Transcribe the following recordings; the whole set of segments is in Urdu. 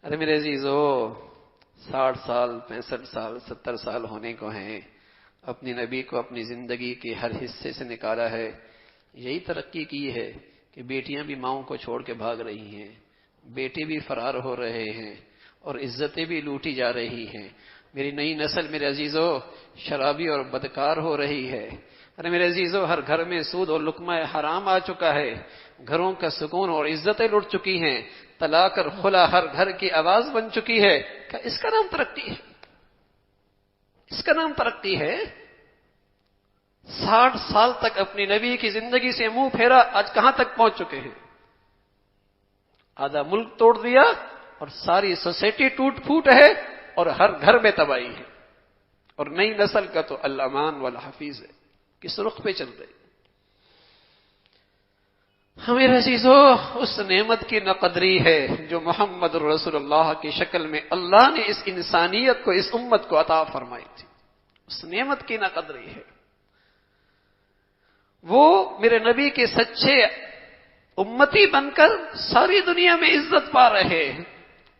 ارے میرے عزیزو، 60 سال 65 سال 70 سال ہونے کو ہیں، اپنی نبی کو اپنی زندگی کے ہر حصے سے نکالا ہے۔ یہی ترقی کی ہے کہ بیٹیاں بھی ماؤں کو چھوڑ کے بھاگ رہی ہیں، بیٹے بھی فرار ہو رہے ہیں، اور عزتیں بھی لوٹی جا رہی ہیں۔ میری نئی نسل میرے عزیزو شرابی اور بدکار ہو رہی ہے۔ ارے میرے عزیزو، ہر گھر میں سود اور لقمہ حرام آ چکا ہے، گھروں کا سکون اور عزتیں لٹ چکی ہیں، طلاق اور خلا ہر گھر کی آواز بن چکی ہے۔ کیا اس کا نام ترقی ہے؟ اس کا نام ترقی ہے؟ 60 سال تک اپنی نبی کی زندگی سے منہ پھیرا، آج کہاں تک پہنچ چکے ہیں؟ آدھا ملک توڑ دیا اور ساری سوسائٹی ٹوٹ پھوٹ ہے، اور ہر گھر میں تباہی ہے۔ اور نئی نسل کا تو الامان والحفیظ ہے، کس رخ پہ چل رہے؟ ہمیں عزیزو، اس نعمت کی نقدری ہے جو محمد رسول اللہ کی شکل میں اللہ نے اس انسانیت کو، اس امت کو عطا فرمائی تھی۔ اس نعمت کی نقدری ہے۔ وہ میرے نبی کے سچے امتی بن کر ساری دنیا میں عزت پا رہے ہیں،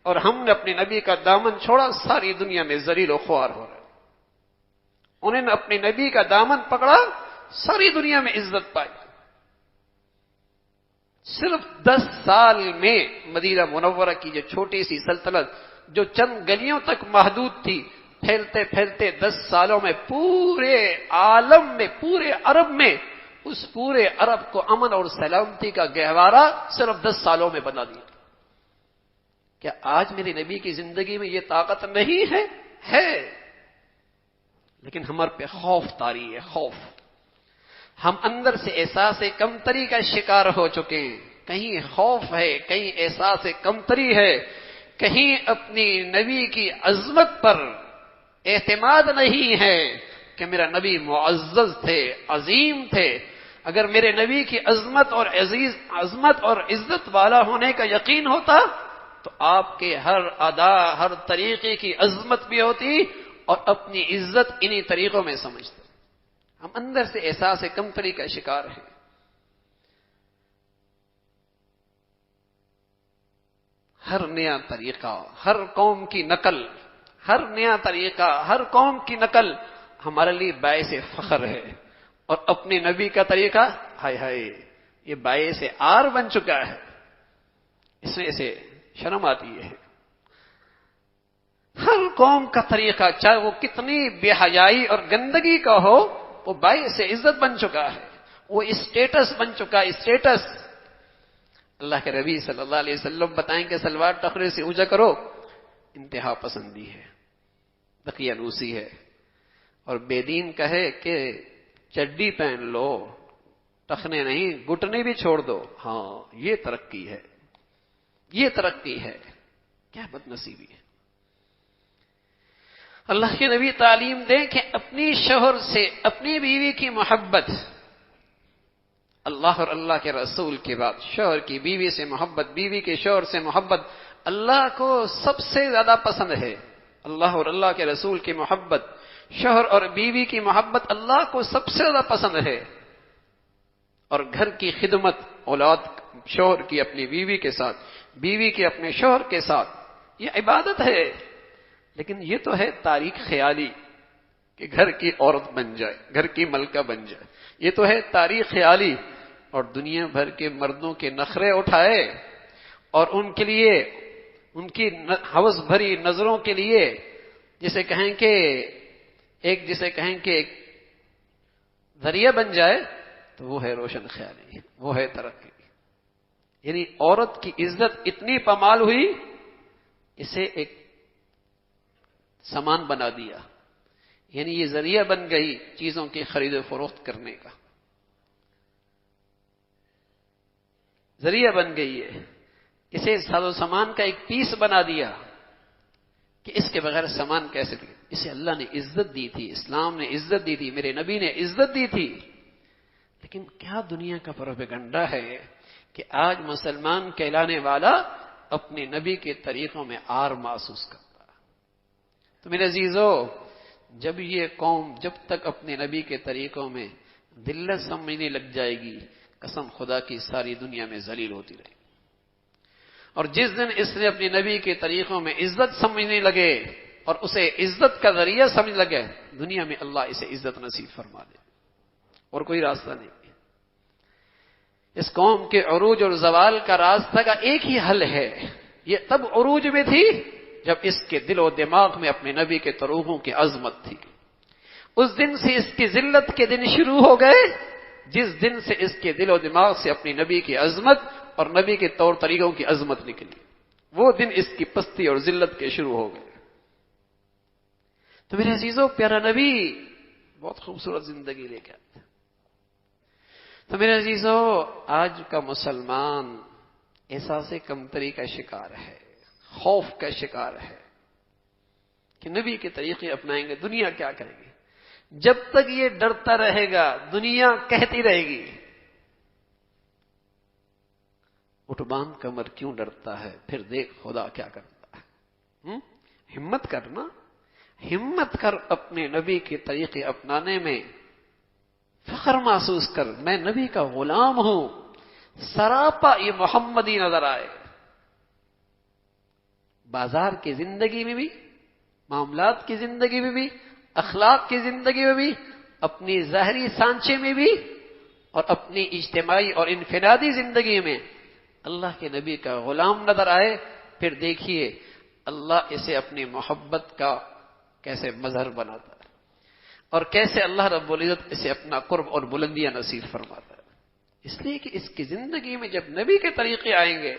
اور ہم نے اپنے نبی کا دامن چھوڑا، ساری دنیا میں ذلیل و خوار ہو رہے ہیں۔ انہوں نے اپنے نبی کا دامن پکڑا، ساری دنیا میں عزت پائی۔ صرف 10 سال میں مدینہ منورہ کی جو چھوٹی سی سلطنت جو چند گلیوں تک محدود تھی، پھیلتے پھیلتے 10 سالوں میں پورے عالم میں، پورے عرب میں، اس پورے عرب کو امن اور سلامتی کا گہوارہ صرف 10 سالوں میں بنا دیا۔ کیا آج میرے نبی کی زندگی میں یہ طاقت نہیں ہے؟ ہے، لیکن ہمارے پہ خوف طاری ہے، خوف۔ ہم اندر سے احساس کمتری کا شکار ہو چکے ہیں، کہیں خوف ہے، کہیں احساس کمتری ہے، کہیں اپنی نبی کی عظمت پر اعتماد نہیں ہے کہ میرا نبی معزز تھے، عظیم تھے۔ اگر میرے نبی کی عظمت اور عزت والا ہونے کا یقین ہوتا تو آپ کے ہر ادا، ہر طریقے کی عظمت بھی ہوتی، اور اپنی عزت انہی طریقوں میں سمجھتے۔ ہم اندر سے احساس کمتری کا شکار ہیں۔ ہر نیا طریقہ، ہر قوم کی نقل، ہر نیا طریقہ، ہر قوم کی نقل ہمارے لیے باعث فخر ہے، اور اپنے نبی کا طریقہ، ہائے ہائے، یہ باعث آر بن چکا ہے۔ اس میں سے شرم آتی ہے۔ ہر قوم کا طریقہ، چاہے وہ کتنی بے حیائی اور گندگی کا ہو، وہ باعث عزت بن چکا ہے، وہ اسٹیٹس بن چکا ہے، اسٹیٹس۔ اللہ کے نبی صلی اللہ علیہ وسلم بتائیں کہ سلوار ٹخنے سے اونچا کرو، انتہا پسندی ہے، دقیانوسی ہے۔ اور بے دین کہے کہ چڈی پہن لو، ٹخنے نہیں، گھٹنے بھی چھوڑ دو، ہاں یہ ترقی ہے، یہ ترقی ہے۔ کیا بد نصیبی ہے۔ اللہ کے نبی تعلیم دیں کہ اپنی شوہر سے، اپنی بیوی کی محبت، اللہ اور اللہ کے رسول کے بعد شوہر کی بیوی سے محبت، بیوی کے شوہر سے محبت اللہ کو سب سے زیادہ پسند ہے۔ اللہ اور اللہ کے رسول کی محبت، شوہر اور بیوی کی محبت اللہ کو سب سے زیادہ پسند ہے۔ اور گھر کی خدمت، اولاد، شوہر کی اپنی بیوی کے ساتھ، بیوی کے اپنے شوہر کے ساتھ، یہ عبادت ہے۔ لیکن یہ تو ہے تاریخ خیالی کہ گھر کی عورت بن جائے، گھر کی ملکہ بن جائے، یہ تو ہے تاریخ خیالی۔ اور دنیا بھر کے مردوں کے نخرے اٹھائے، اور ان کے لیے، ان کی ہوس بھری نظروں کے لیے جسے کہیں کہ ایک ذریعہ بن جائے، تو وہ ہے روشن خیالی، وہ ہے ترقی۔ یعنی عورت کی عزت اتنی پامال ہوئی، اسے ایک سامان بنا دیا، یعنی یہ ذریعہ بن گئی چیزوں کی خرید و فروخت کرنے کا، ذریعہ بن گئی ہے۔ اسے ساز و سامان کا ایک پیس بنا دیا کہ اس کے بغیر سامان کیسے دے۔ اسے اللہ نے عزت دی تھی، اسلام نے عزت دی تھی، میرے نبی نے عزت دی تھی۔ لیکن کیا دنیا کا پروپیگنڈا ہے کہ آج مسلمان کہلانے والا اپنے نبی کے طریقوں میں آر محسوس کرتا ہے۔ تو میرے عزیزو، جب یہ قوم جب تک اپنے نبی کے طریقوں میں ذلت سمجھنے لگ جائے گی، قسم خدا کی ساری دنیا میں ذلیل ہوتی رہے گی۔ اور جس دن اس نے اپنی نبی کے طریقوں میں عزت سمجھنے لگے اور اسے عزت کا ذریعہ سمجھ لگے، دنیا میں اللہ اسے عزت نصیب فرما دے، اور کوئی راستہ نہیں۔ اس قوم کے عروج اور زوال کا راستہ کا ایک ہی حل ہے، یہ تب عروج میں تھی جب اس کے دل و دماغ میں اپنے نبی کے طریقوں کی عظمت تھی۔ اس دن سے اس کی ذلت کے دن شروع ہو گئے جس دن سے اس کے دل و دماغ سے اپنی نبی کی عظمت اور نبی کے طور طریقوں کی عظمت نکلی، وہ دن اس کی پستی اور ذلت کے شروع ہو گئے۔ تو میرے عزیزوں، پیارا نبی بہت خوبصورت زندگی لے کے آتے۔ تو میرے عزیزوں، آج کا مسلمان احساس کمتری کا شکار ہے، خوف کا شکار ہے کہ نبی کے طریقے اپنائیں گے دنیا کیا کرے گی۔ جب تک یہ ڈرتا رہے گا دنیا کہتی رہے گی اٹھ باندھ کمر کیوں ڈرتا ہے، پھر دیکھ خدا کیا کرتا ہے۔ ہمت کرنا، ہمت کر، اپنے نبی کے طریقے اپنانے میں فخر محسوس کر، میں نبی کا غلام ہوں، سراپا یہ محمدی نظر آئے۔ بازار کی زندگی میں بھی، معاملات کی زندگی میں بھی، اخلاق کی زندگی میں بھی، اپنی ظاہری سانچے میں بھی، اور اپنی اجتماعی اور انفرادی زندگی میں اللہ کے نبی کا غلام نظر آئے، پھر دیکھیے اللہ اسے اپنی محبت کا کیسے مظہر بناتا ہے، اور کیسے اللہ رب العزت اسے اپنا قرب اور بلندیاں نصیب فرماتا ہے۔ اس لیے کہ اس کی زندگی میں جب نبی کے طریقے آئیں گے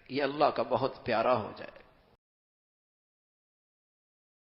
یہ اللہ کا بہت پیارا ہو جائے گا۔